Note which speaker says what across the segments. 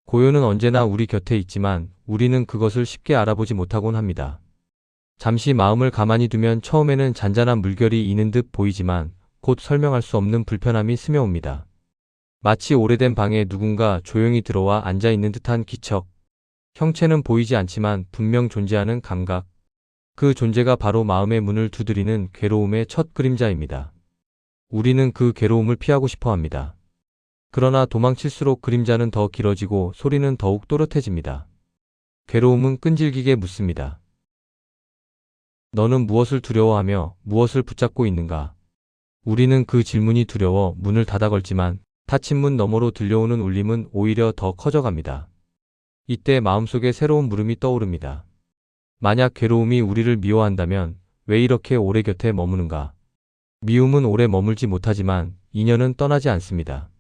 Speaker 1: 고요는 언제나 우리 곁에 있지만 우리는 그것을 쉽게 알아보지 못하곤 합니다. 잠시 마음을 가만히 두면 처음에는 잔잔한 물결이 이는 듯 보이지만 곧 설명할 수 없는 불편함이 스며옵니다. 마치 오래된 방에 누군가 조용히 들어와 앉아 있는 듯한 기척. 형체는 보이지 않지만 분명 존재하는 감각. 그 존재가 바로 마음의 문을 두드리는 괴로움의 첫 그림자입니다. 우리는 그 괴로움을 피하고 싶어 합니다. 그러나 도망칠수록 그림자는 더 길어지고 소리는 더욱 또렷해집니다. 괴로움은 끈질기게 묻습니다. 너는 무엇을 두려워하며 무엇을 붙잡고 있는가? 우리는 그 질문이 두려워 문을 닫아 걸지만 닫힌 문 너머로 들려오는 울림은 오히려 더 커져갑니다. 이때 마음속에 새로운 물음이 떠오릅니다. 만약 괴로움이 우리를 미워한다면 왜 이렇게 오래 곁에 머무는가? 미움은 오래 머물지 못하지만 인연은 떠나지 않습니다.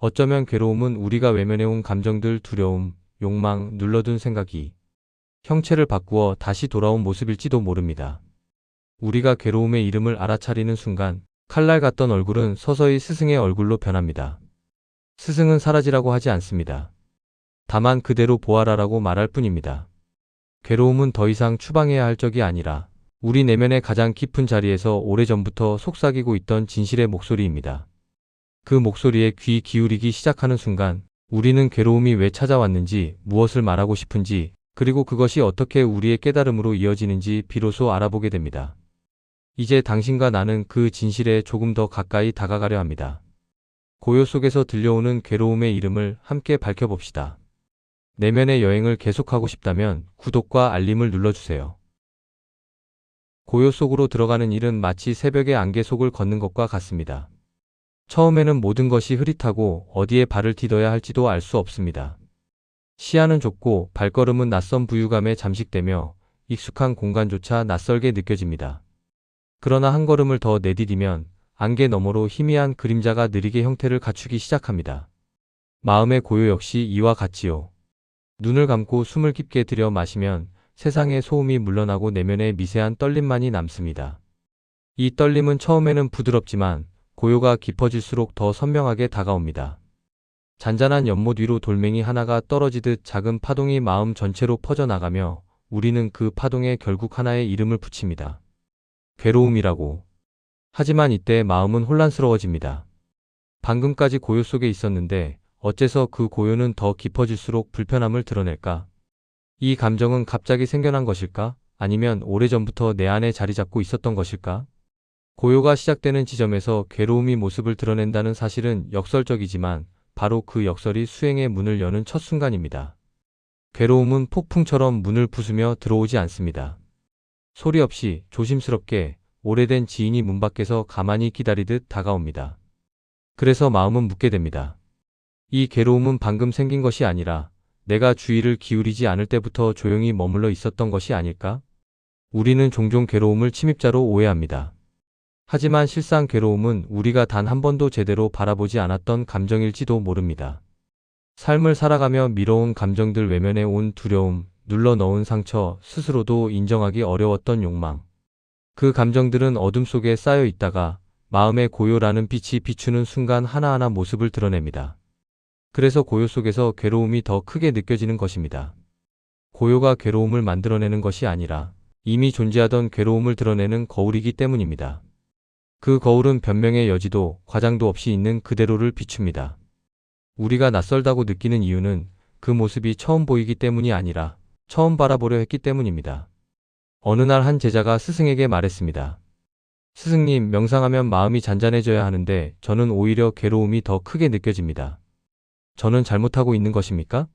Speaker 1: 어쩌면 괴로움은 우리가 외면해온 감정들, 두려움, 욕망, 눌러둔 생각이 형체를 바꾸어 다시 돌아온 모습일지도 모릅니다. 우리가 괴로움의 이름을 알아차리는 순간 칼날 같던 얼굴은 서서히 스승의 얼굴로 변합니다. 스승은 사라지라고 하지 않습니다. 다만 그대로 보아라라고 말할 뿐입니다. 괴로움은 더 이상 추방해야 할 적이 아니라 우리 내면의 가장 깊은 자리에서 오래전부터 속삭이고 있던 진실의 목소리입니다. 그 목소리에 귀 기울이기 시작하는 순간 우리는 괴로움이 왜 찾아왔는지, 무엇을 말하고 싶은지, 그리고 그것이 어떻게 우리의 깨달음으로 이어지는지 비로소 알아보게 됩니다. 이제 당신과 나는 그 진실에 조금 더 가까이 다가가려 합니다. 고요 속에서 들려오는 괴로움의 이름을 함께 밝혀봅시다. 내면의 여행을 계속하고 싶다면 구독과 알림을 눌러주세요. 고요 속으로 들어가는 일은 마치 새벽의 안개 속을 걷는 것과 같습니다. 처음에는 모든 것이 흐릿하고 어디에 발을 디뎌야 할지도 알 수 없습니다. 시야는 좁고 발걸음은 낯선 부유감에 잠식되며 익숙한 공간조차 낯설게 느껴집니다. 그러나 한 걸음을 더 내디디면 안개 너머로 희미한 그림자가 느리게 형태를 갖추기 시작합니다. 마음의 고요 역시 이와 같지요. 눈을 감고 숨을 깊게 들여 마시면 세상의 소음이 물러나고 내면의 미세한 떨림만이 남습니다. 이 떨림은 처음에는 부드럽지만 고요가 깊어질수록 더 선명하게 다가옵니다. 잔잔한 연못 위로 돌멩이 하나가 떨어지듯 작은 파동이 마음 전체로 퍼져나가며 우리는 그 파동에 결국 하나의 이름을 붙입니다. 괴로움이라고. 하지만 이때 마음은 혼란스러워집니다. 방금까지 고요 속에 있었는데 어째서 그 고요는 더 깊어질수록 불편함을 드러낼까? 이 감정은 갑자기 생겨난 것일까? 아니면 오래전부터 내 안에 자리 잡고 있었던 것일까? 고요가 시작되는 지점에서 괴로움이 모습을 드러낸다는 사실은 역설적이지만 바로 그 역설이 수행의 문을 여는 첫 순간입니다. 괴로움은 폭풍처럼 문을 부수며 들어오지 않습니다. 소리 없이 조심스럽게 오래된 지인이 문 밖에서 가만히 기다리듯 다가옵니다. 그래서 마음은 묻게 됩니다. 이 괴로움은 방금 생긴 것이 아니라 내가 주의를 기울이지 않을 때부터 조용히 머물러 있었던 것이 아닐까? 우리는 종종 괴로움을 침입자로 오해합니다. 하지만 실상 괴로움은 우리가 단 한 번도 제대로 바라보지 않았던 감정일지도 모릅니다. 삶을 살아가며 미뤄온 감정들, 외면해 온 두려움, 눌러넣은 상처, 스스로도 인정하기 어려웠던 욕망. 그 감정들은 어둠 속에 쌓여 있다가 마음의 고요라는 빛이 비추는 순간 하나하나 모습을 드러냅니다. 그래서 고요 속에서 괴로움이 더 크게 느껴지는 것입니다. 고요가 괴로움을 만들어내는 것이 아니라 이미 존재하던 괴로움을 드러내는 거울이기 때문입니다. 그 거울은 변명의 여지도 과장도 없이 있는 그대로를 비춥니다. 우리가 낯설다고 느끼는 이유는 그 모습이 처음 보이기 때문이 아니라 처음 바라보려 했기 때문입니다. 어느 날 한 제자가 스승에게 말했습니다. 스승님, 명상하면 마음이 잔잔해져야 하는데 저는 오히려 괴로움이 더 크게 느껴집니다. 저는 잘못하고 있는 것입니까?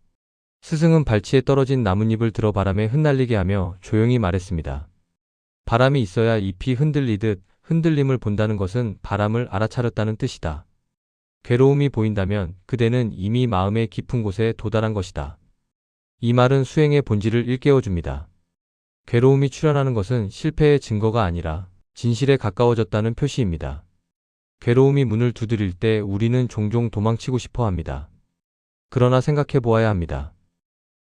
Speaker 1: 스승은 발치에 떨어진 나뭇잎을 들어 바람에 흩날리게 하며 조용히 말했습니다. 바람이 있어야 잎이 흔들리듯 흔들림을 본다는 것은 바람을 알아차렸다는 뜻이다. 괴로움이 보인다면 그대는 이미 마음의 깊은 곳에 도달한 것이다. 이 말은 수행의 본질을 일깨워줍니다. 괴로움이 출현하는 것은 실패의 증거가 아니라 진실에 가까워졌다는 표시입니다. 괴로움이 문을 두드릴 때 우리는 종종 도망치고 싶어 합니다. 그러나 생각해 보아야 합니다.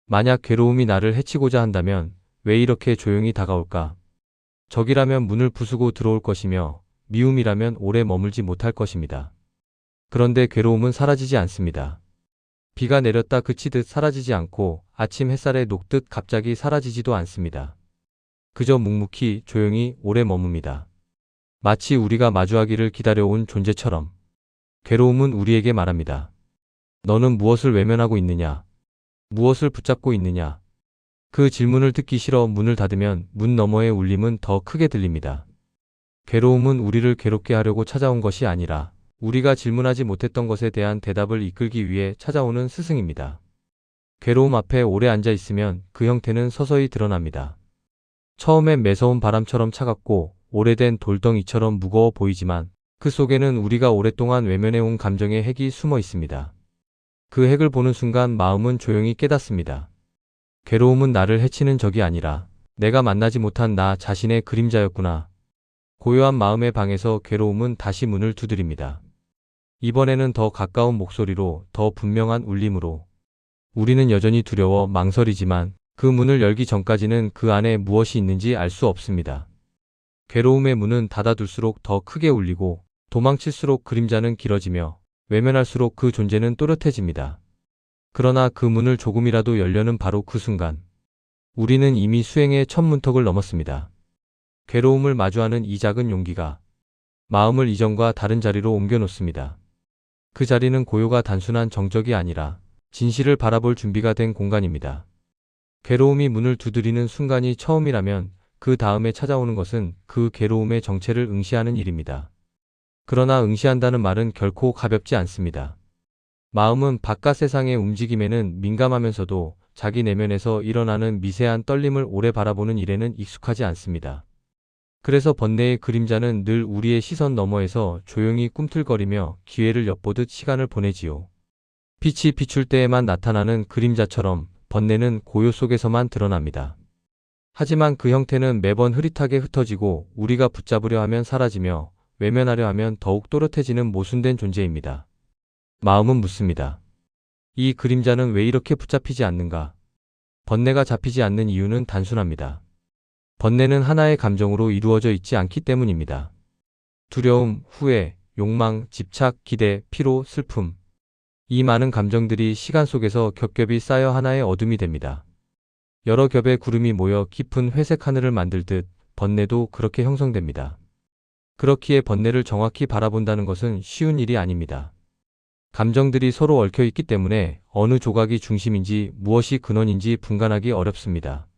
Speaker 1: 만약 괴로움이 나를 해치고자 한다면 왜 이렇게 조용히 다가올까? 적이라면 문을 부수고 들어올 것이며 미움이라면 오래 머물지 못할 것입니다. 그런데 괴로움은 사라지지 않습니다. 비가 내렸다 그치듯 사라지지 않고 아침 햇살에 녹듯 갑자기 사라지지도 않습니다. 그저 묵묵히 조용히 오래 머뭅니다. 마치 우리가 마주하기를 기다려온 존재처럼. 괴로움은 우리에게 말합니다. 너는 무엇을 외면하고 있느냐? 무엇을 붙잡고 있느냐? 그 질문을 듣기 싫어 문을 닫으면 문 너머의 울림은 더 크게 들립니다. 괴로움은 우리를 괴롭게 하려고 찾아온 것이 아니라 우리가 질문하지 못했던 것에 대한 대답을 이끌기 위해 찾아오는 스승입니다. 괴로움 앞에 오래 앉아 있으면 그 형태는 서서히 드러납니다. 처음엔 매서운 바람처럼 차갑고 오래된 돌덩이처럼 무거워 보이지만 그 속에는 우리가 오랫동안 외면해온 감정의 핵이 숨어 있습니다. 그 핵을 보는 순간 마음은 조용히 깨닫습니다. 괴로움은 나를 해치는 적이 아니라 내가 만나지 못한 나 자신의 그림자였구나. 고요한 마음의 방에서 괴로움은 다시 문을 두드립니다. 이번에는 더 가까운 목소리로, 더 분명한 울림으로. 우리는 여전히 두려워 망설이지만 그 문을 열기 전까지는 그 안에 무엇이 있는지 알 수 없습니다. 괴로움의 문은 닫아둘수록 더 크게 울리고 도망칠수록 그림자는 길어지며 외면할수록 그 존재는 또렷해집니다. 그러나 그 문을 조금이라도 열려는 바로 그 순간 우리는 이미 수행의 첫 문턱을 넘었습니다. 괴로움을 마주하는 이 작은 용기가 마음을 이전과 다른 자리로 옮겨놓습니다. 그 자리는 고요가 단순한 정적이 아니라 진실을 바라볼 준비가 된 공간입니다. 괴로움이 문을 두드리는 순간이 처음이라면 그 다음에 찾아오는 것은 그 괴로움의 정체를 응시하는 일입니다. 그러나 응시한다는 말은 결코 가볍지 않습니다. 마음은 바깥 세상의 움직임에는 민감하면서도 자기 내면에서 일어나는 미세한 떨림을 오래 바라보는 일에는 익숙하지 않습니다. 그래서 번뇌의 그림자는 늘 우리의 시선 너머에서 조용히 꿈틀거리며 기회를 엿보듯 시간을 보내지요. 빛이 비출 때에만 나타나는 그림자처럼 번뇌는 고요 속에서만 드러납니다. 하지만 그 형태는 매번 흐릿하게 흩어지고 우리가 붙잡으려 하면 사라지며 외면하려 하면 더욱 또렷해지는 모순된 존재입니다. 마음은 묻습니다. 이 그림자는 왜 이렇게 붙잡히지 않는가? 번뇌가 잡히지 않는 이유는 단순합니다. 번뇌는 하나의 감정으로 이루어져 있지 않기 때문입니다. 두려움, 후회, 욕망, 집착, 기대, 피로, 슬픔. 이 많은 감정들이 시간 속에서 겹겹이 쌓여 하나의 어둠이 됩니다. 여러 겹의 구름이 모여 깊은 회색 하늘을 만들듯 번뇌도 그렇게 형성됩니다. 그렇기에 번뇌를 정확히 바라본다는 것은 쉬운 일이 아닙니다. 감정들이 서로 얽혀 있기 때문에 어느 조각이 중심인지 무엇이 근원인지 분간하기 어렵습니다.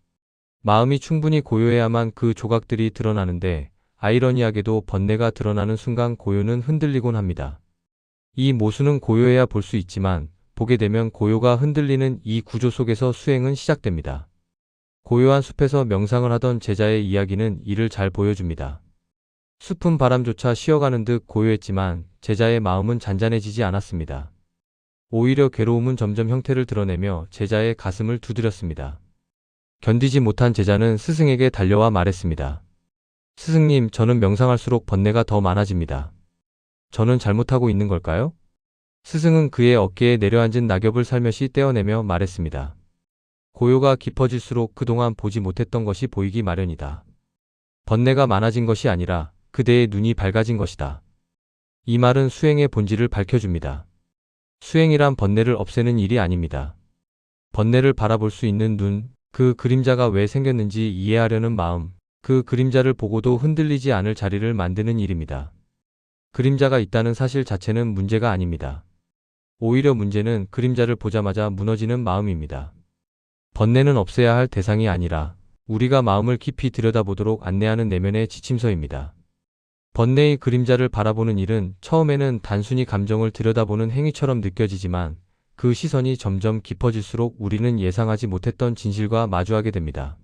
Speaker 1: 마음이 충분히 고요해야만 그 조각들이 드러나는데 아이러니하게도 번뇌가 드러나는 순간 고요는 흔들리곤 합니다. 이 모순은 고요해야 볼 수 있지만 보게 되면 고요가 흔들리는 이 구조 속에서 수행은 시작됩니다. 고요한 숲에서 명상을 하던 제자의 이야기는 이를 잘 보여줍니다. 숲은 바람조차 쉬어가는 듯 고요했지만 제자의 마음은 잔잔해지지 않았습니다. 오히려 괴로움은 점점 형태를 드러내며 제자의 가슴을 두드렸습니다. 견디지 못한 제자는 스승에게 달려와 말했습니다. 스승님, 저는 명상할수록 번뇌가 더 많아집니다. 저는 잘못하고 있는 걸까요? 스승은 그의 어깨에 내려앉은 낙엽을 살며시 떼어내며 말했습니다. 고요가 깊어질수록 그동안 보지 못했던 것이 보이기 마련이다. 번뇌가 많아진 것이 아니라 그대의 눈이 밝아진 것이다. 이 말은 수행의 본질을 밝혀줍니다. 수행이란 번뇌를 없애는 일이 아닙니다. 번뇌를 바라볼 수 있는 눈, 그 그림자가 왜 생겼는지 이해하려는 마음, 그 그림자를 보고도 흔들리지 않을 자리를 만드는 일입니다. 그림자가 있다는 사실 자체는 문제가 아닙니다. 오히려 문제는 그림자를 보자마자 무너지는 마음입니다. 번뇌는 없애야 할 대상이 아니라 우리가 마음을 깊이 들여다보도록 안내하는 내면의 지침서입니다. 번뇌의 그림자를 바라보는 일은 처음에는 단순히 감정을 들여다보는 행위처럼 느껴지지만 그 시선이 점점 깊어질수록 우리는 예상하지 못했던 진실과 마주하게 됩니다.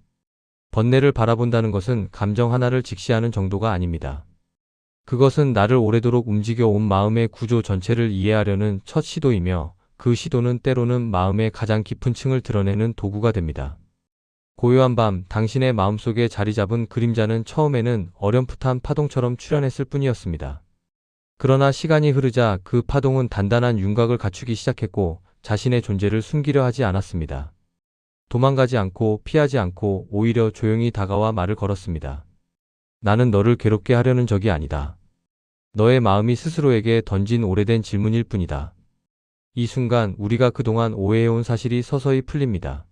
Speaker 1: 번뇌를 바라본다는 것은 감정 하나를 직시하는 정도가 아닙니다. 그것은 나를 오래도록 움직여온 마음의 구조 전체를 이해하려는 첫 시도이며 그 시도는 때로는 마음의 가장 깊은 층을 드러내는 도구가 됩니다. 고요한 밤, 당신의 마음속에 자리 잡은 그림자는 처음에는 어렴풋한 파동처럼 출현했을 뿐이었습니다. 그러나 시간이 흐르자 그 파동은 단단한 윤곽을 갖추기 시작했고 자신의 존재를 숨기려 하지 않았습니다. 도망가지 않고 피하지 않고 오히려 조용히 다가와 말을 걸었습니다. 나는 너를 괴롭게 하려는 적이 아니다. 너의 마음이 스스로에게 던진 오래된 질문일 뿐이다. 이 순간 우리가 그동안 오해해온 사실이 서서히 풀립니다.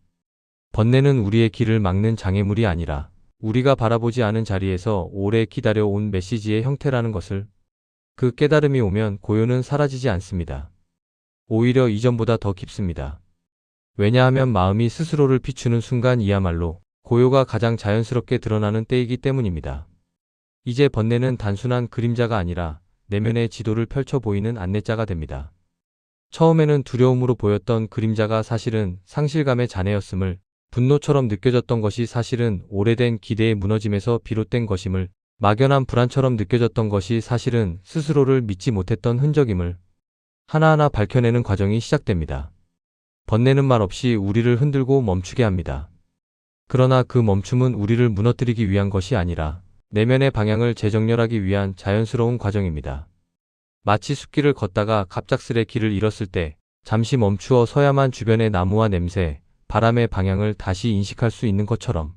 Speaker 1: 번뇌는 우리의 길을 막는 장애물이 아니라 우리가 바라보지 않은 자리에서 오래 기다려온 메시지의 형태라는 것을, 그 깨달음이 오면 고요는 사라지지 않습니다. 오히려 이전보다 더 깊습니다. 왜냐하면 마음이 스스로를 비추는 순간이야말로 고요가 가장 자연스럽게 드러나는 때이기 때문입니다. 이제 번뇌는 단순한 그림자가 아니라 내면의 지도를 펼쳐 보이는 안내자가 됩니다. 처음에는 두려움으로 보였던 그림자가 사실은 상실감의 잔해였음을, 분노처럼 느껴졌던 것이 사실은 오래된 기대의 무너짐에서 비롯된 것임을, 막연한 불안처럼 느껴졌던 것이 사실은 스스로를 믿지 못했던 흔적임을 하나하나 밝혀내는 과정이 시작됩니다. 번뇌는 말없이 우리를 흔들고 멈추게 합니다. 그러나 그 멈춤은 우리를 무너뜨리기 위한 것이 아니라 내면의 방향을 재정렬하기 위한 자연스러운 과정입니다. 마치 숲길을 걷다가 갑작스레 길을 잃었을 때 잠시 멈추어 서야만 주변의 나무와 냄새, 바람의 방향을 다시 인식할 수 있는 것처럼,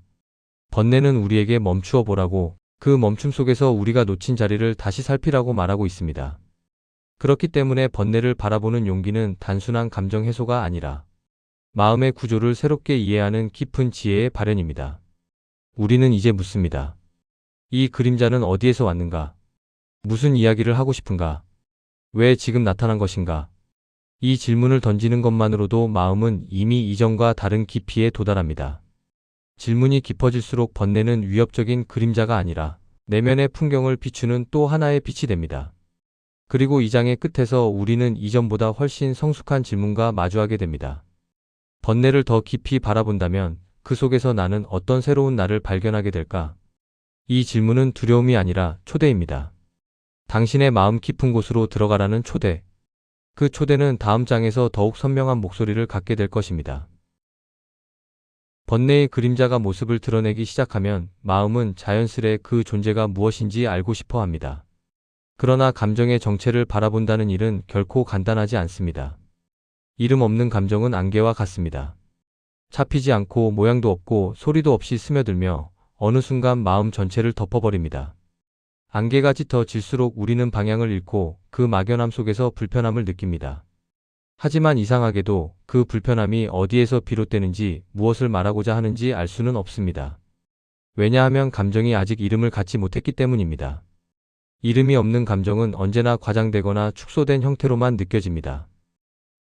Speaker 1: 번뇌는 우리에게 멈추어 보라고, 그 멈춤 속에서 우리가 놓친 자리를 다시 살피라고 말하고 있습니다. 그렇기 때문에 번뇌를 바라보는 용기는 단순한 감정 해소가 아니라 마음의 구조를 새롭게 이해하는 깊은 지혜의 발현입니다. 우리는 이제 묻습니다. 이 그림자는 어디에서 왔는가? 무슨 이야기를 하고 싶은가? 왜 지금 나타난 것인가? 이 질문을 던지는 것만으로도 마음은 이미 이전과 다른 깊이에 도달합니다. 질문이 깊어질수록 번뇌는 위협적인 그림자가 아니라 내면의 풍경을 비추는 또 하나의 빛이 됩니다. 그리고 이 장의 끝에서 우리는 이전보다 훨씬 성숙한 질문과 마주하게 됩니다. 번뇌를 더 깊이 바라본다면 그 속에서 나는 어떤 새로운 나를 발견하게 될까? 이 질문은 두려움이 아니라 초대입니다. 당신의 마음 깊은 곳으로 들어가라는 초대. 그 초대는 다음 장에서 더욱 선명한 목소리를 갖게 될 것입니다. 번뇌의 그림자가 모습을 드러내기 시작하면 마음은 자연스레 그 존재가 무엇인지 알고 싶어 합니다. 그러나 감정의 정체를 바라본다는 일은 결코 간단하지 않습니다. 이름 없는 감정은 안개와 같습니다. 잡히지 않고 모양도 없고 소리도 없이 스며들며 어느 순간 마음 전체를 덮어버립니다. 안개가 짙어질수록 우리는 방향을 잃고 그 막연함 속에서 불편함을 느낍니다. 하지만 이상하게도 그 불편함이 어디에서 비롯되는지, 무엇을 말하고자 하는지 알 수는 없습니다. 왜냐하면 감정이 아직 이름을 갖지 못했기 때문입니다. 이름이 없는 감정은 언제나 과장되거나 축소된 형태로만 느껴집니다.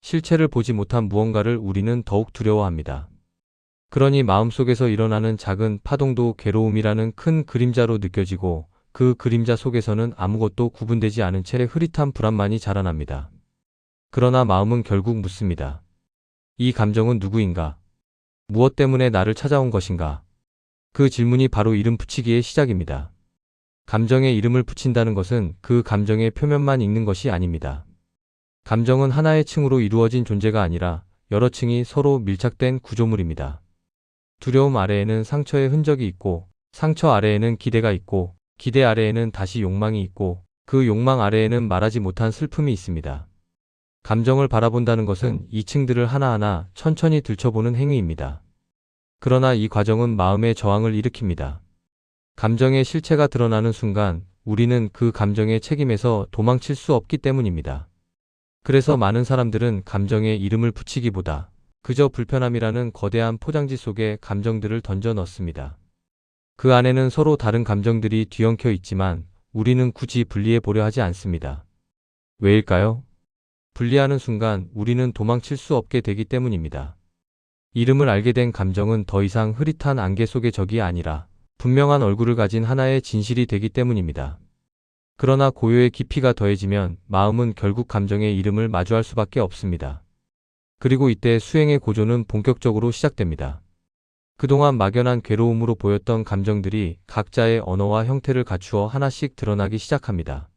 Speaker 1: 실체를 보지 못한 무언가를 우리는 더욱 두려워합니다. 그러니 마음속에서 일어나는 작은 파동도 괴로움이라는 큰 그림자로 느껴지고, 그 그림자 속에서는 아무것도 구분되지 않은 채 흐릿한 불안만이 자라납니다. 그러나 마음은 결국 묻습니다. 이 감정은 누구인가? 무엇 때문에 나를 찾아온 것인가? 그 질문이 바로 이름 붙이기의 시작입니다. 감정에 이름을 붙인다는 것은 그 감정의 표면만 읽는 것이 아닙니다. 감정은 하나의 층으로 이루어진 존재가 아니라 여러 층이 서로 밀착된 구조물입니다. 두려움 아래에는 상처의 흔적이 있고, 상처 아래에는 기대가 있고, 기대 아래에는 다시 욕망이 있고, 그 욕망 아래에는 말하지 못한 슬픔이 있습니다. 감정을 바라본다는 것은 이 층들을 하나하나 천천히 들춰보는 행위입니다. 그러나 이 과정은 마음의 저항을 일으킵니다. 감정의 실체가 드러나는 순간 우리는 그 감정의 책임에서 도망칠 수 없기 때문입니다. 그래서 많은 사람들은 감정에 이름을 붙이기보다 그저 불편함이라는 거대한 포장지 속에 감정들을 던져 넣습니다. 그 안에는 서로 다른 감정들이 뒤엉켜 있지만 우리는 굳이 분리해 보려 하지 않습니다. 왜일까요? 분리하는 순간 우리는 도망칠 수 없게 되기 때문입니다. 이름을 알게 된 감정은 더 이상 흐릿한 안개 속의 적이 아니라 분명한 얼굴을 가진 하나의 진실이 되기 때문입니다. 그러나 고요의 깊이가 더해지면 마음은 결국 감정의 이름을 마주할 수밖에 없습니다. 그리고 이때 수행의 고조는 본격적으로 시작됩니다. 그동안 막연한 괴로움으로 보였던 감정들이 각자의 언어와 형태를 갖추어 하나씩 드러나기 시작합니다.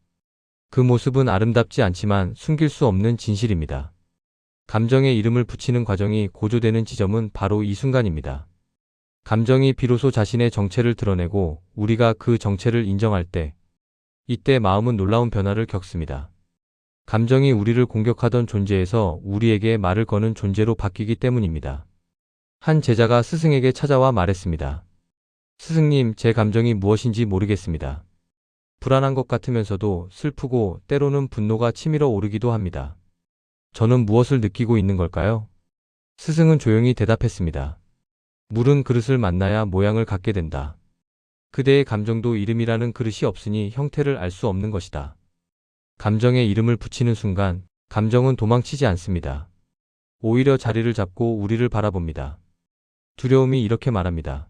Speaker 1: 그 모습은 아름답지 않지만 숨길 수 없는 진실입니다. 감정의 이름을 붙이는 과정이 고조되는 지점은 바로 이 순간입니다. 감정이 비로소 자신의 정체를 드러내고 우리가 그 정체를 인정할 때, 이때 마음은 놀라운 변화를 겪습니다. 감정이 우리를 공격하던 존재에서 우리에게 말을 거는 존재로 바뀌기 때문입니다. 한 제자가 스승에게 찾아와 말했습니다. 스승님, 제 감정이 무엇인지 모르겠습니다. 불안한 것 같으면서도 슬프고 때로는 분노가 치밀어 오르기도 합니다. 저는 무엇을 느끼고 있는 걸까요? 스승은 조용히 대답했습니다. 물은 그릇을 만나야 모양을 갖게 된다. 그대의 감정도 이름이라는 그릇이 없으니 형태를 알 수 없는 것이다. 감정에 이름을 붙이는 순간 감정은 도망치지 않습니다. 오히려 자리를 잡고 우리를 바라봅니다. 두려움이 이렇게 말합니다.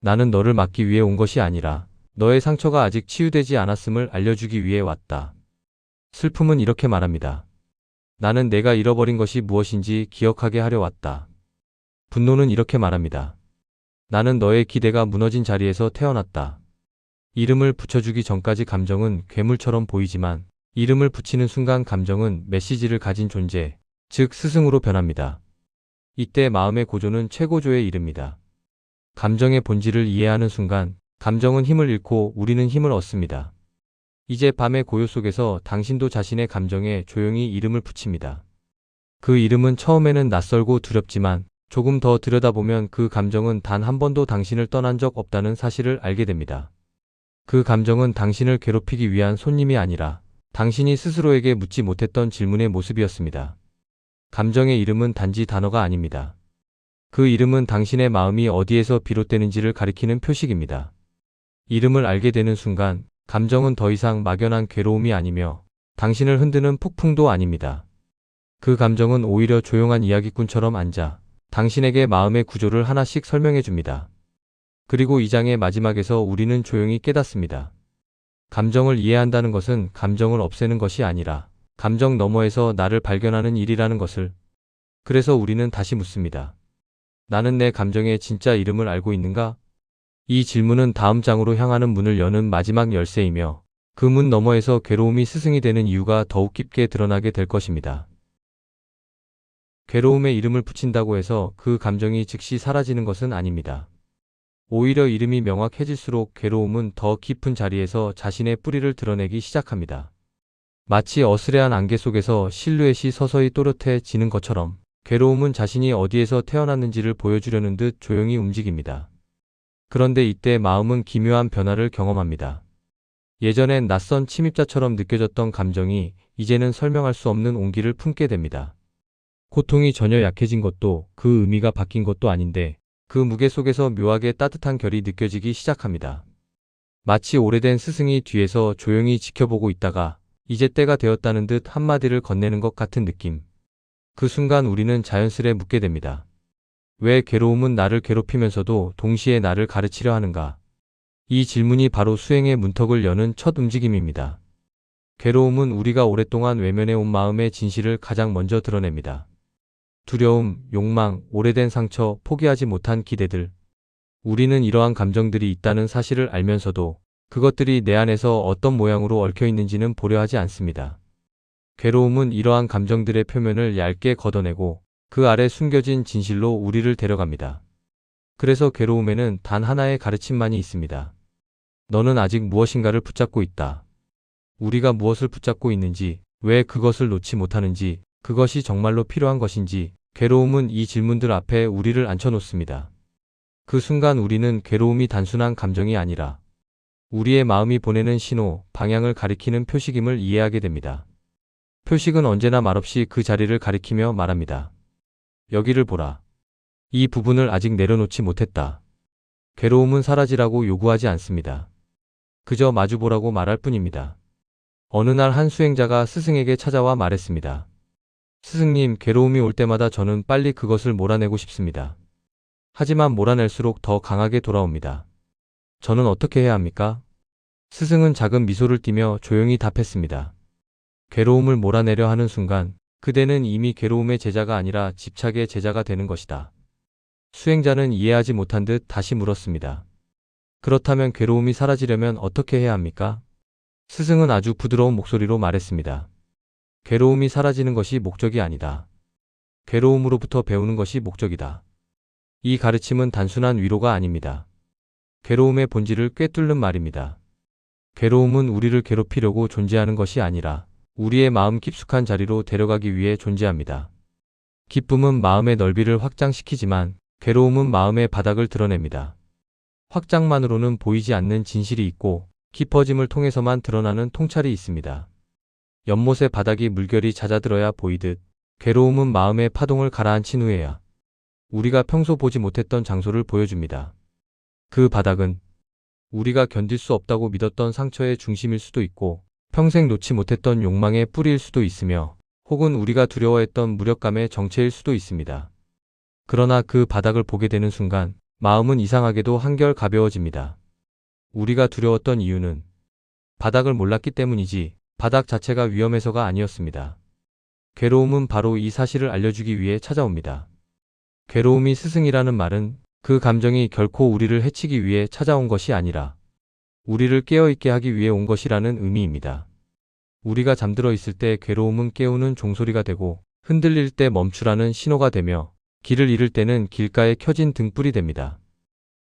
Speaker 1: 나는 너를 막기 위해 온 것이 아니라 너의 상처가 아직 치유되지 않았음을 알려주기 위해 왔다. 슬픔은 이렇게 말합니다. 나는 내가 잃어버린 것이 무엇인지 기억하게 하려 왔다. 분노는 이렇게 말합니다. 나는 너의 기대가 무너진 자리에서 태어났다. 이름을 붙여주기 전까지 감정은 괴물처럼 보이지만 이름을 붙이는 순간 감정은 메시지를 가진 존재, 즉 스승으로 변합니다. 이때 마음의 고조는 최고조에 이릅니다. 감정의 본질을 이해하는 순간 감정은 힘을 잃고 우리는 힘을 얻습니다. 이제 밤의 고요 속에서 당신도 자신의 감정에 조용히 이름을 붙입니다. 그 이름은 처음에는 낯설고 두렵지만 조금 더 들여다보면 그 감정은 단 한 번도 당신을 떠난 적 없다는 사실을 알게 됩니다. 그 감정은 당신을 괴롭히기 위한 손님이 아니라 당신이 스스로에게 묻지 못했던 질문의 모습이었습니다. 감정의 이름은 단지 단어가 아닙니다. 그 이름은 당신의 마음이 어디에서 비롯되는지를 가리키는 표식입니다. 이름을 알게 되는 순간 감정은 더 이상 막연한 괴로움이 아니며 당신을 흔드는 폭풍도 아닙니다. 그 감정은 오히려 조용한 이야기꾼처럼 앉아 당신에게 마음의 구조를 하나씩 설명해 줍니다. 그리고 이 장의 마지막에서 우리는 조용히 깨닫습니다. 감정을 이해한다는 것은 감정을 없애는 것이 아니라 감정 너머에서 나를 발견하는 일이라는 것을. 그래서 우리는 다시 묻습니다. 나는 내 감정의 진짜 이름을 알고 있는가? 이 질문은 다음 장으로 향하는 문을 여는 마지막 열쇠이며 그 문 너머에서 괴로움이 스승이 되는 이유가 더욱 깊게 드러나게 될 것입니다. 괴로움에 이름을 붙인다고 해서 그 감정이 즉시 사라지는 것은 아닙니다. 오히려 이름이 명확해질수록 괴로움은 더 깊은 자리에서 자신의 뿌리를 드러내기 시작합니다. 마치 어스레한 안개 속에서 실루엣이 서서히 또렷해지는 것처럼 괴로움은 자신이 어디에서 태어났는지를 보여주려는 듯 조용히 움직입니다. 그런데 이때 마음은 기묘한 변화를 경험합니다. 예전엔 낯선 침입자처럼 느껴졌던 감정이 이제는 설명할 수 없는 온기를 품게 됩니다. 고통이 전혀 약해진 것도 그 의미가 바뀐 것도 아닌데 그 무게 속에서 묘하게 따뜻한 결이 느껴지기 시작합니다. 마치 오래된 스승이 뒤에서 조용히 지켜보고 있다가 이제 때가 되었다는 듯 한마디를 건네는 것 같은 느낌. 그 순간 우리는 자연스레 묻게 됩니다. 왜 괴로움은 나를 괴롭히면서도 동시에 나를 가르치려 하는가? 이 질문이 바로 수행의 문턱을 여는 첫 움직임입니다. 괴로움은 우리가 오랫동안 외면해온 마음의 진실을 가장 먼저 드러냅니다. 두려움, 욕망, 오래된 상처, 포기하지 못한 기대들. 우리는 이러한 감정들이 있다는 사실을 알면서도 그것들이 내 안에서 어떤 모양으로 얽혀 있는지는 보려 하지 않습니다. 괴로움은 이러한 감정들의 표면을 얇게 걷어내고 그 아래 숨겨진 진실로 우리를 데려갑니다. 그래서 괴로움에는 단 하나의 가르침만이 있습니다. 너는 아직 무엇인가를 붙잡고 있다. 우리가 무엇을 붙잡고 있는지, 왜 그것을 놓지 못하는지, 그것이 정말로 필요한 것인지, 괴로움은 이 질문들 앞에 우리를 앉혀놓습니다. 그 순간 우리는 괴로움이 단순한 감정이 아니라 우리의 마음이 보내는 신호, 방향을 가리키는 표식임을 이해하게 됩니다. 표식은 언제나 말없이 그 자리를 가리키며 말합니다. 여기를 보라. 이 부분을 아직 내려놓지 못했다. 괴로움은 사라지라고 요구하지 않습니다. 그저 마주보라고 말할 뿐입니다. 어느 날 한 수행자가 스승에게 찾아와 말했습니다. 스승님, 괴로움이 올 때마다 저는 빨리 그것을 몰아내고 싶습니다. 하지만 몰아낼수록 더 강하게 돌아옵니다. 저는 어떻게 해야 합니까? 스승은 작은 미소를 띠며 조용히 답했습니다. 괴로움을 몰아내려 하는 순간 그대는 이미 괴로움의 제자가 아니라 집착의 제자가 되는 것이다. 수행자는 이해하지 못한 듯 다시 물었습니다. 그렇다면 괴로움이 사라지려면 어떻게 해야 합니까? 스승은 아주 부드러운 목소리로 말했습니다. 괴로움이 사라지는 것이 목적이 아니다. 괴로움으로부터 배우는 것이 목적이다. 이 가르침은 단순한 위로가 아닙니다. 괴로움의 본질을 꿰뚫는 말입니다. 괴로움은 우리를 괴롭히려고 존재하는 것이 아니라 우리의 마음 깊숙한 자리로 데려가기 위해 존재합니다. 기쁨은 마음의 넓이를 확장시키지만 괴로움은 마음의 바닥을 드러냅니다. 확장만으로는 보이지 않는 진실이 있고 깊어짐을 통해서만 드러나는 통찰이 있습니다. 연못의 바닥이 물결이 잦아들어야 보이듯 괴로움은 마음의 파동을 가라앉힌 후에야 우리가 평소 보지 못했던 장소를 보여줍니다. 그 바닥은 우리가 견딜 수 없다고 믿었던 상처의 중심일 수도 있고 평생 놓지 못했던 욕망의 뿌리일 수도 있으며 혹은 우리가 두려워했던 무력감의 정체일 수도 있습니다. 그러나 그 바닥을 보게 되는 순간 마음은 이상하게도 한결 가벼워집니다. 우리가 두려웠던 이유는 바닥을 몰랐기 때문이지 바닥 자체가 위험해서가 아니었습니다. 괴로움은 바로 이 사실을 알려주기 위해 찾아옵니다. 괴로움이 스승이라는 말은 그 감정이 결코 우리를 해치기 위해 찾아온 것이 아니라 우리를 깨어있게 하기 위해 온 것이라는 의미입니다. 우리가 잠들어 있을 때 괴로움은 깨우는 종소리가 되고 흔들릴 때 멈추라는 신호가 되며 길을 잃을 때는 길가에 켜진 등불이 됩니다.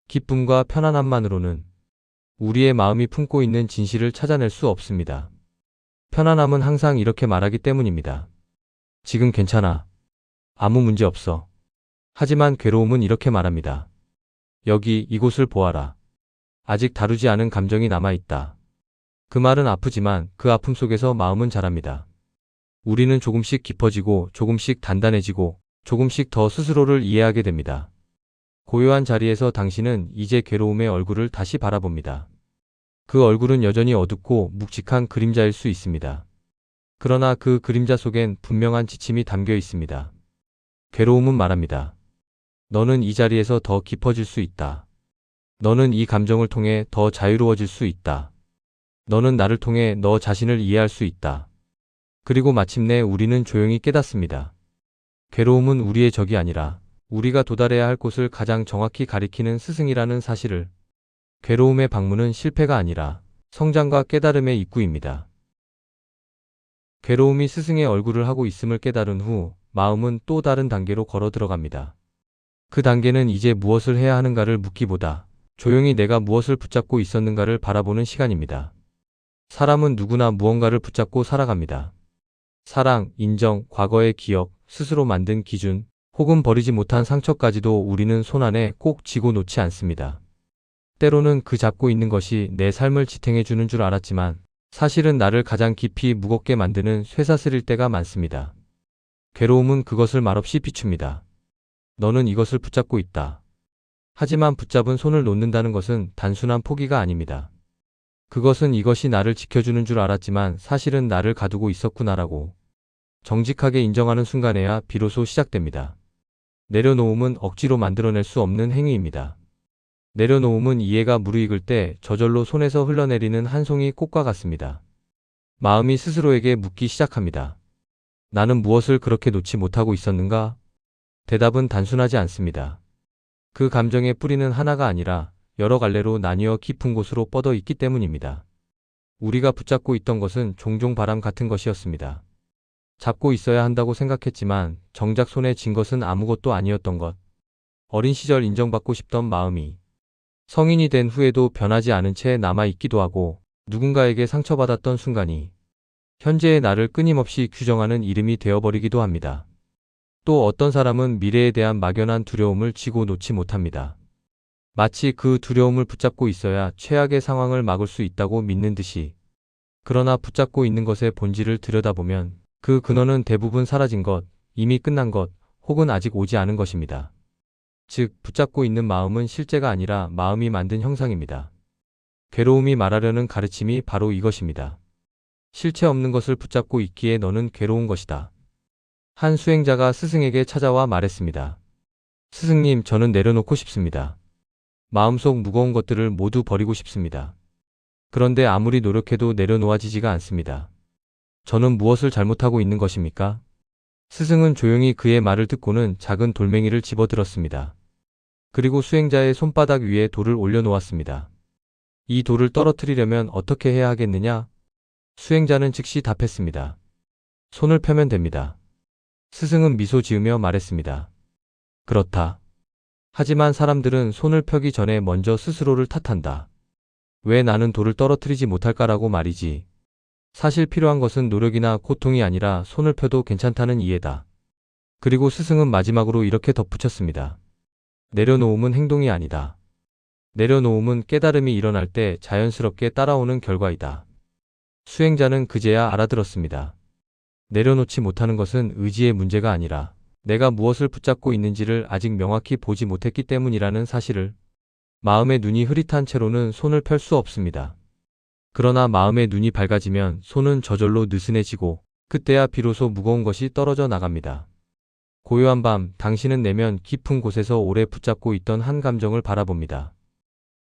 Speaker 1: 기쁨과 편안함만으로는 우리의 마음이 품고 있는 진실을 찾아낼 수 없습니다. 편안함은 항상 이렇게 말하기 때문입니다. 지금 괜찮아. 아무 문제 없어. 하지만 괴로움은 이렇게 말합니다. 여기 이곳을 보아라. 아직 다루지 않은 감정이 남아있다. 그 말은 아프지만 그 아픔 속에서 마음은 자랍니다. 우리는 조금씩 깊어지고 조금씩 단단해지고 조금씩 더 스스로를 이해하게 됩니다. 고요한 자리에서 당신은 이제 괴로움의 얼굴을 다시 바라봅니다. 그 얼굴은 여전히 어둡고 묵직한 그림자일 수 있습니다. 그러나 그 그림자 속엔 분명한 지침이 담겨 있습니다. 괴로움은 말합니다. 너는 이 자리에서 더 깊어질 수 있다. 너는 이 감정을 통해 더 자유로워질 수 있다. 너는 나를 통해 너 자신을 이해할 수 있다. 그리고 마침내 우리는 조용히 깨닫습니다. 괴로움은 우리의 적이 아니라 우리가 도달해야 할 곳을 가장 정확히 가리키는 스승이라는 사실을. 괴로움의 방문은 실패가 아니라 성장과 깨달음의 입구입니다. 괴로움이 스승의 얼굴을 하고 있음을 깨달은 후 마음은 또 다른 단계로 걸어 들어갑니다. 그 단계는 이제 무엇을 해야 하는가를 묻기보다 조용히 내가 무엇을 붙잡고 있었는가를 바라보는 시간입니다. 사람은 누구나 무언가를 붙잡고 살아갑니다. 사랑, 인정, 과거의 기억, 스스로 만든 기준, 혹은 버리지 못한 상처까지도 우리는 손안에 꼭 쥐고 놓지 않습니다. 때로는 그 잡고 있는 것이 내 삶을 지탱해 주는 줄 알았지만 사실은 나를 가장 깊이 무겁게 만드는 쇠사슬일 때가 많습니다. 괴로움은 그것을 말없이 비춥니다. 너는 이것을 붙잡고 있다. 하지만 붙잡은 손을 놓는다는 것은 단순한 포기가 아닙니다. 그것은 이것이 나를 지켜주는 줄 알았지만 사실은 나를 가두고 있었구나라고 정직하게 인정하는 순간에야 비로소 시작됩니다. 내려놓음은 억지로 만들어낼 수 없는 행위입니다. 내려놓음은 이해가 무르익을 때 저절로 손에서 흘러내리는 한 송이 꽃과 같습니다. 마음이 스스로에게 묻기 시작합니다. 나는 무엇을 그렇게 놓지 못하고 있었는가? 대답은 단순하지 않습니다. 그 감정의 뿌리는 하나가 아니라 여러 갈래로 나뉘어 깊은 곳으로 뻗어 있기 때문입니다. 우리가 붙잡고 있던 것은 종종 바람 같은 것이었습니다. 잡고 있어야 한다고 생각했지만 정작 손에 쥔 것은 아무것도 아니었던 것. 어린 시절 인정받고 싶던 마음이 성인이 된 후에도 변하지 않은 채 남아있기도 하고 누군가에게 상처받았던 순간이 현재의 나를 끊임없이 규정하는 이름이 되어버리기도 합니다. 또 어떤 사람은 미래에 대한 막연한 두려움을 쥐고 놓지 못합니다. 마치 그 두려움을 붙잡고 있어야 최악의 상황을 막을 수 있다고 믿는 듯이. 그러나 붙잡고 있는 것의 본질을 들여다보면 그 근원은 대부분 사라진 것, 이미 끝난 것, 혹은 아직 오지 않은 것입니다. 즉, 붙잡고 있는 마음은 실제가 아니라 마음이 만든 형상입니다. 괴로움이 말하려는 가르침이 바로 이것입니다. 실체 없는 것을 붙잡고 있기에 너는 괴로운 것이다. 한 수행자가 스승에게 찾아와 말했습니다. 스승님, 저는 내려놓고 싶습니다. 마음속 무거운 것들을 모두 버리고 싶습니다. 그런데 아무리 노력해도 내려놓아지지가 않습니다. 저는 무엇을 잘못하고 있는 것입니까? 스승은 조용히 그의 말을 듣고는 작은 돌멩이를 집어들었습니다. 그리고 수행자의 손바닥 위에 돌을 올려놓았습니다. 이 돌을 떨어뜨리려면 어떻게 해야 하겠느냐? 수행자는 즉시 답했습니다. 손을 펴면 됩니다. 스승은 미소 지으며 말했습니다. 그렇다. 하지만 사람들은 손을 펴기 전에 먼저 스스로를 탓한다. 왜 나는 돌을 떨어뜨리지 못할까라고 말이지. 사실 필요한 것은 노력이나 고통이 아니라 손을 펴도 괜찮다는 이해다. 그리고 스승은 마지막으로 이렇게 덧붙였습니다. 내려놓음은 행동이 아니다. 내려놓음은 깨달음이 일어날 때 자연스럽게 따라오는 결과이다. 수행자는 그제야 알아들었습니다. 내려놓지 못하는 것은 의지의 문제가 아니라 내가 무엇을 붙잡고 있는지를 아직 명확히 보지 못했기 때문이라는 사실을. 마음의 눈이 흐릿한 채로는 손을 펼 수 없습니다. 그러나 마음의 눈이 밝아지면 손은 저절로 느슨해지고 그때야 비로소 무거운 것이 떨어져 나갑니다. 고요한 밤, 당신은 내면 깊은 곳에서 오래 붙잡고 있던 한 감정을 바라봅니다.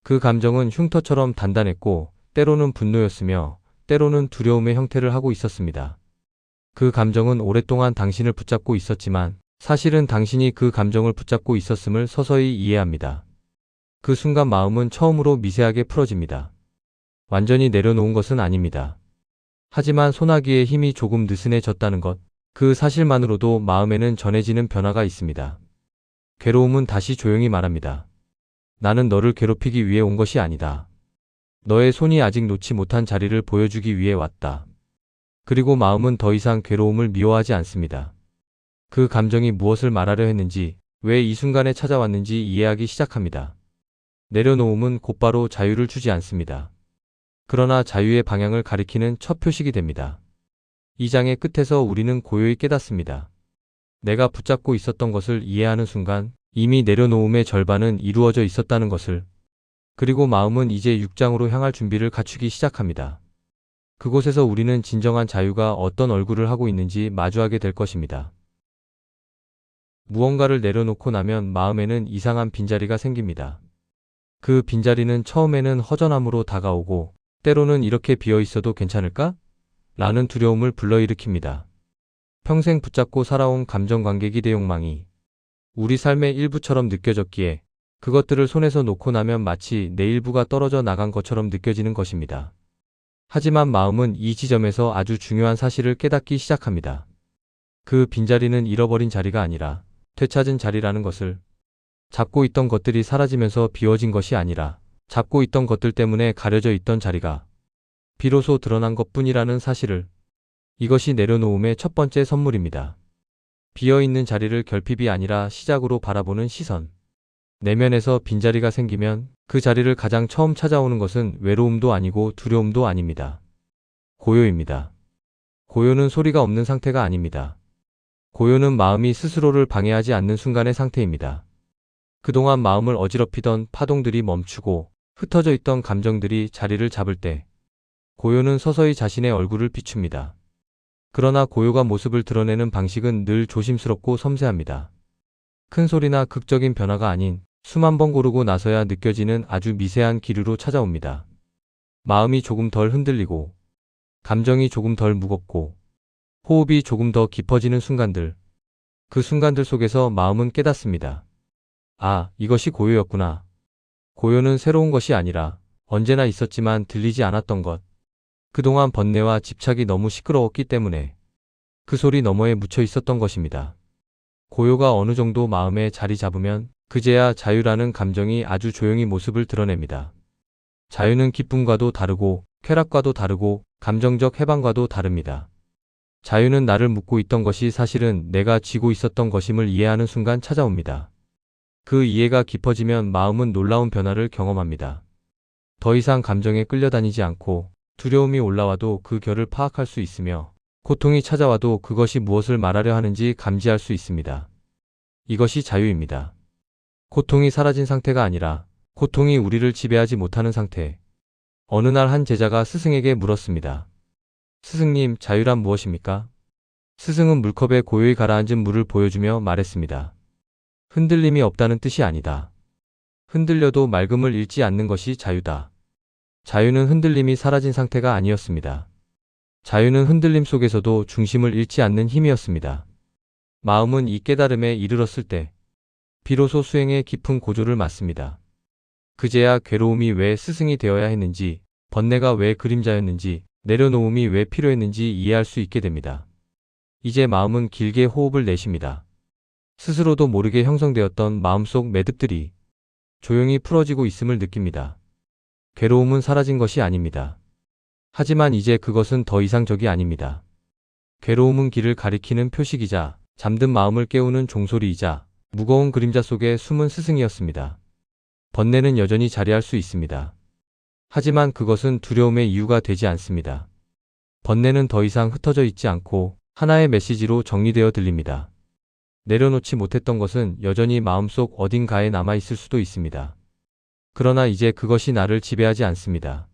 Speaker 1: 그 감정은 흉터처럼 단단했고 때로는 분노였으며 때로는 두려움의 형태를 하고 있었습니다. 그 감정은 오랫동안 당신을 붙잡고 있었지만 사실은 당신이 그 감정을 붙잡고 있었음을 서서히 이해합니다. 그 순간 마음은 처음으로 미세하게 풀어집니다. 완전히 내려놓은 것은 아닙니다. 하지만 소나기의 힘이 조금 느슨해졌다는 것, 그 사실만으로도 마음에는 전해지는 변화가 있습니다. 괴로움은 다시 조용히 말합니다. 나는 너를 괴롭히기 위해 온 것이 아니다. 너의 손이 아직 놓지 못한 자리를 보여주기 위해 왔다. 그리고 마음은 더 이상 괴로움을 미워하지 않습니다. 그 감정이 무엇을 말하려 했는지, 왜 이 순간에 찾아왔는지 이해하기 시작합니다. 내려놓음은 곧바로 자유를 주지 않습니다. 그러나 자유의 방향을 가리키는 첫 표식이 됩니다. 이 장의 끝에서 우리는 고요히 깨닫습니다. 내가 붙잡고 있었던 것을 이해하는 순간 이미 내려놓음의 절반은 이루어져 있었다는 것을. 그리고 마음은 이제 6장으로 향할 준비를 갖추기 시작합니다. 그곳에서 우리는 진정한 자유가 어떤 얼굴을 하고 있는지 마주하게 될 것입니다. 무언가를 내려놓고 나면 마음에는 이상한 빈자리가 생깁니다. 그 빈자리는 처음에는 허전함으로 다가오고 때로는 이렇게 비어 있어도 괜찮을까? 라는 두려움을 불러일으킵니다. 평생 붙잡고 살아온 감정관계 기대 욕망이 우리 삶의 일부처럼 느껴졌기에 그것들을 손에서 놓고 나면 마치 내 일부가 떨어져 나간 것처럼 느껴지는 것입니다. 하지만 마음은 이 지점에서 아주 중요한 사실을 깨닫기 시작합니다. 그 빈자리는 잃어버린 자리가 아니라 되찾은 자리라는 것을. 잡고 있던 것들이 사라지면서 비워진 것이 아니라 잡고 있던 것들 때문에 가려져 있던 자리가 비로소 드러난 것뿐이라는 사실을. 이것이 내려놓음의 첫 번째 선물입니다. 비어있는 자리를 결핍이 아니라 시작으로 바라보는 시선. 내면에서 빈자리가 생기면 그 자리를 가장 처음 찾아오는 것은 외로움도 아니고 두려움도 아닙니다. 고요입니다. 고요는 소리가 없는 상태가 아닙니다. 고요는 마음이 스스로를 방해하지 않는 순간의 상태입니다. 그동안 마음을 어지럽히던 파동들이 멈추고 흩어져 있던 감정들이 자리를 잡을 때 고요는 서서히 자신의 얼굴을 비춥니다. 그러나 고요가 모습을 드러내는 방식은 늘 조심스럽고 섬세합니다. 큰 소리나 극적인 변화가 아닌 수만 번 고르고 나서야 느껴지는 아주 미세한 기류로 찾아옵니다. 마음이 조금 덜 흔들리고 감정이 조금 덜 무겁고 호흡이 조금 더 깊어지는 순간들. 그 순간들 속에서 마음은 깨닫습니다. 아, 이것이 고요였구나. 고요는 새로운 것이 아니라 언제나 있었지만 들리지 않았던 것. 그동안 번뇌와 집착이 너무 시끄러웠기 때문에 그 소리 너머에 묻혀 있었던 것입니다. 고요가 어느 정도 마음에 자리 잡으면 그제야 자유라는 감정이 아주 조용히 모습을 드러냅니다. 자유는 기쁨과도 다르고 쾌락과도 다르고 감정적 해방과도 다릅니다. 자유는 나를 묶고 있던 것이 사실은 내가 쥐고 있었던 것임을 이해하는 순간 찾아옵니다. 그 이해가 깊어지면 마음은 놀라운 변화를 경험합니다. 더 이상 감정에 끌려다니지 않고 두려움이 올라와도 그 결을 파악할 수 있으며 고통이 찾아와도 그것이 무엇을 말하려 하는지 감지할 수 있습니다. 이것이 자유입니다. 고통이 사라진 상태가 아니라 고통이 우리를 지배하지 못하는 상태. 어느 날 한 제자가 스승에게 물었습니다. 스승님, 자유란 무엇입니까? 스승은 물컵에 고요히 가라앉은 물을 보여주며 말했습니다. 흔들림이 없다는 뜻이 아니다. 흔들려도 맑음을 잃지 않는 것이 자유다. 자유는 흔들림이 사라진 상태가 아니었습니다. 자유는 흔들림 속에서도 중심을 잃지 않는 힘이었습니다. 마음은 이 깨달음에 이르렀을 때 비로소 수행의 깊은 고조를 맞습니다. 그제야 괴로움이 왜 스승이 되어야 했는지, 번뇌가 왜 그림자였는지, 내려놓음이 왜 필요했는지 이해할 수 있게 됩니다. 이제 마음은 길게 호흡을 내쉽니다. 스스로도 모르게 형성되었던 마음속 매듭들이 조용히 풀어지고 있음을 느낍니다. 괴로움은 사라진 것이 아닙니다. 하지만 이제 그것은 더 이상적이 아닙니다. 괴로움은 길을 가리키는 표식이자 잠든 마음을 깨우는 종소리이자 무거운 그림자 속의 숨은 스승이었습니다. 번뇌는 여전히 자리할 수 있습니다. 하지만 그것은 두려움의 이유가 되지 않습니다. 번뇌는 더 이상 흩어져 있지 않고 하나의 메시지로 정리되어 들립니다. 내려놓지 못했던 것은 여전히 마음속 어딘가에 남아있을 수도 있습니다. 그러나 이제 그것이 나를 지배하지 않습니다.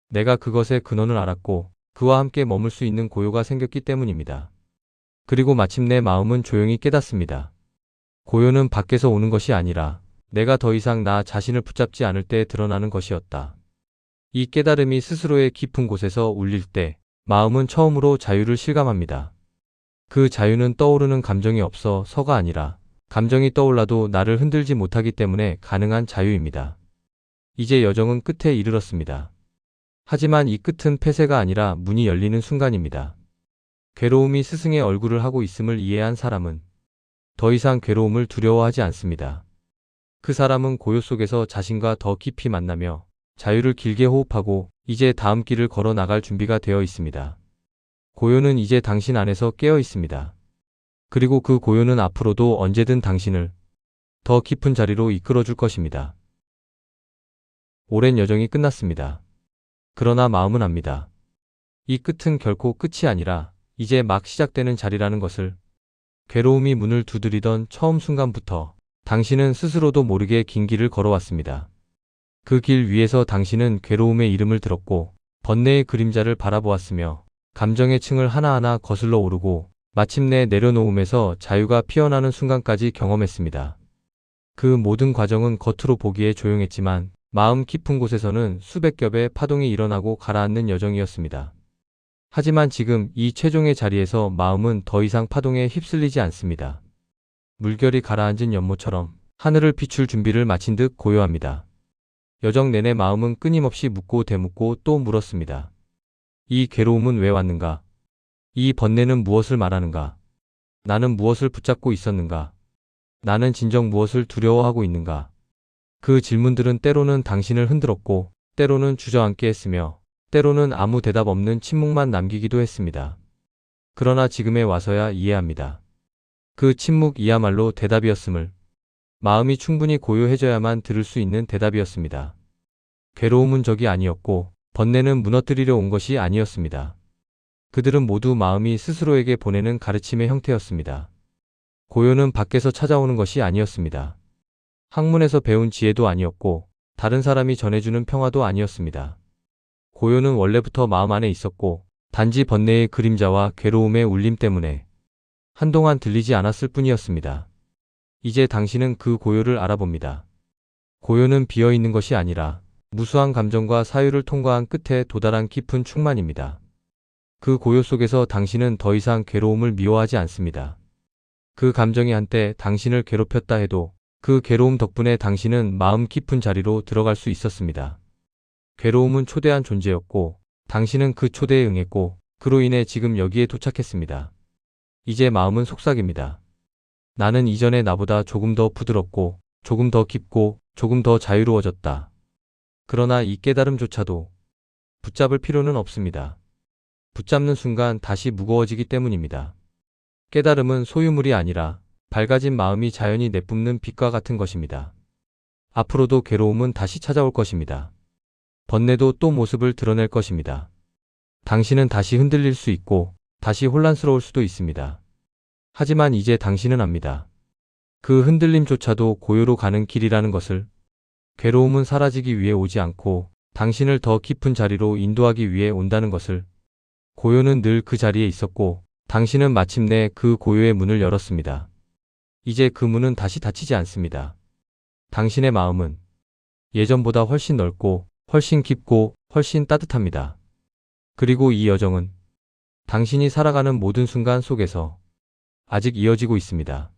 Speaker 1: 내가 그것의 근원을 알았고 그와 함께 머물 수 있는 고요가 생겼기 때문입니다. 그리고 마침내 마음은 조용히 깨닫습니다. 고요는 밖에서 오는 것이 아니라 내가 더 이상 나 자신을 붙잡지 않을 때 드러나는 것이었다. 이 깨달음이 스스로의 깊은 곳에서 울릴 때 마음은 처음으로 자유를 실감합니다. 그 자유는 떠오르는 감정이 없어서가 아니라 감정이 떠올라도 나를 흔들지 못하기 때문에 가능한 자유입니다. 이제 여정은 끝에 이르렀습니다. 하지만 이 끝은 폐쇄가 아니라 문이 열리는 순간입니다. 괴로움이 스승의 얼굴을 하고 있음을 이해한 사람은 더 이상 괴로움을 두려워하지 않습니다. 그 사람은 고요 속에서 자신과 더 깊이 만나며 자유를 길게 호흡하고 이제 다음 길을 걸어 나갈 준비가 되어 있습니다. 고요는 이제 당신 안에서 깨어 있습니다. 그리고 그 고요는 앞으로도 언제든 당신을 더 깊은 자리로 이끌어 줄 것입니다. 오랜 여정이 끝났습니다. 그러나 마음은 압니다. 이 끝은 결코 끝이 아니라 이제 막 시작되는 자리라는 것을. 괴로움이 문을 두드리던 처음 순간부터 당신은 스스로도 모르게 긴 길을 걸어왔습니다. 그 길 위에서 당신은 괴로움의 이름을 들었고 번뇌의 그림자를 바라보았으며 감정의 층을 하나하나 거슬러 오르고 마침내 내려놓음에서 자유가 피어나는 순간까지 경험했습니다. 그 모든 과정은 겉으로 보기에 조용했지만 마음 깊은 곳에서는 수백 겹의 파동이 일어나고 가라앉는 여정이었습니다. 하지만 지금 이 최종의 자리에서 마음은 더 이상 파동에 휩쓸리지 않습니다. 물결이 가라앉은 연못처럼 하늘을 비출 준비를 마친 듯 고요합니다. 여정 내내 마음은 끊임없이 묻고 되묻고 또 물었습니다. 이 괴로움은 왜 왔는가? 이 번뇌는 무엇을 말하는가? 나는 무엇을 붙잡고 있었는가? 나는 진정 무엇을 두려워하고 있는가? 그 질문들은 때로는 당신을 흔들었고 때로는 주저앉게 했으며 때로는 아무 대답 없는 침묵만 남기기도 했습니다. 그러나 지금에 와서야 이해합니다. 그 침묵이야말로 대답이었음을. 마음이 충분히 고요해져야만 들을 수 있는 대답이었습니다. 괴로움은 적이 아니었고 번뇌는 무너뜨리려 온 것이 아니었습니다. 그들은 모두 마음이 스스로에게 보내는 가르침의 형태였습니다. 고요는 밖에서 찾아오는 것이 아니었습니다. 학문에서 배운 지혜도 아니었고 다른 사람이 전해주는 평화도 아니었습니다. 고요는 원래부터 마음 안에 있었고 단지 번뇌의 그림자와 괴로움의 울림 때문에 한동안 들리지 않았을 뿐이었습니다. 이제 당신은 그 고요를 알아봅니다. 고요는 비어있는 것이 아니라 무수한 감정과 사유를 통과한 끝에 도달한 깊은 충만입니다. 그 고요 속에서 당신은 더 이상 괴로움을 미워하지 않습니다. 그 감정이 한때 당신을 괴롭혔다 해도 그 괴로움 덕분에 당신은 마음 깊은 자리로 들어갈 수 있었습니다. 괴로움은 초대한 존재였고 당신은 그 초대에 응했고 그로 인해 지금 여기에 도착했습니다. 이제 마음은 속삭입니다. 나는 이전의 나보다 조금 더 부드럽고 조금 더 깊고 조금 더 자유로워졌다. 그러나 이 깨달음조차도 붙잡을 필요는 없습니다. 붙잡는 순간 다시 무거워지기 때문입니다. 깨달음은 소유물이 아니라 밝아진 마음이 자연히 내뿜는 빛과 같은 것입니다. 앞으로도 괴로움은 다시 찾아올 것입니다. 번뇌도 또 모습을 드러낼 것입니다. 당신은 다시 흔들릴 수 있고 다시 혼란스러울 수도 있습니다. 하지만 이제 당신은 압니다. 그 흔들림조차도 고요로 가는 길이라는 것을. 괴로움은 사라지기 위해 오지 않고 당신을 더 깊은 자리로 인도하기 위해 온다는 것을. 고요는 늘 그 자리에 있었고 당신은 마침내 그 고요의 문을 열었습니다. 이제 그 문은 다시 닫히지 않습니다. 당신의 마음은 예전보다 훨씬 넓고 훨씬 깊고 훨씬 따뜻합니다. 그리고 이 여정은 당신이 살아가는 모든 순간 속에서 아직 이어지고 있습니다.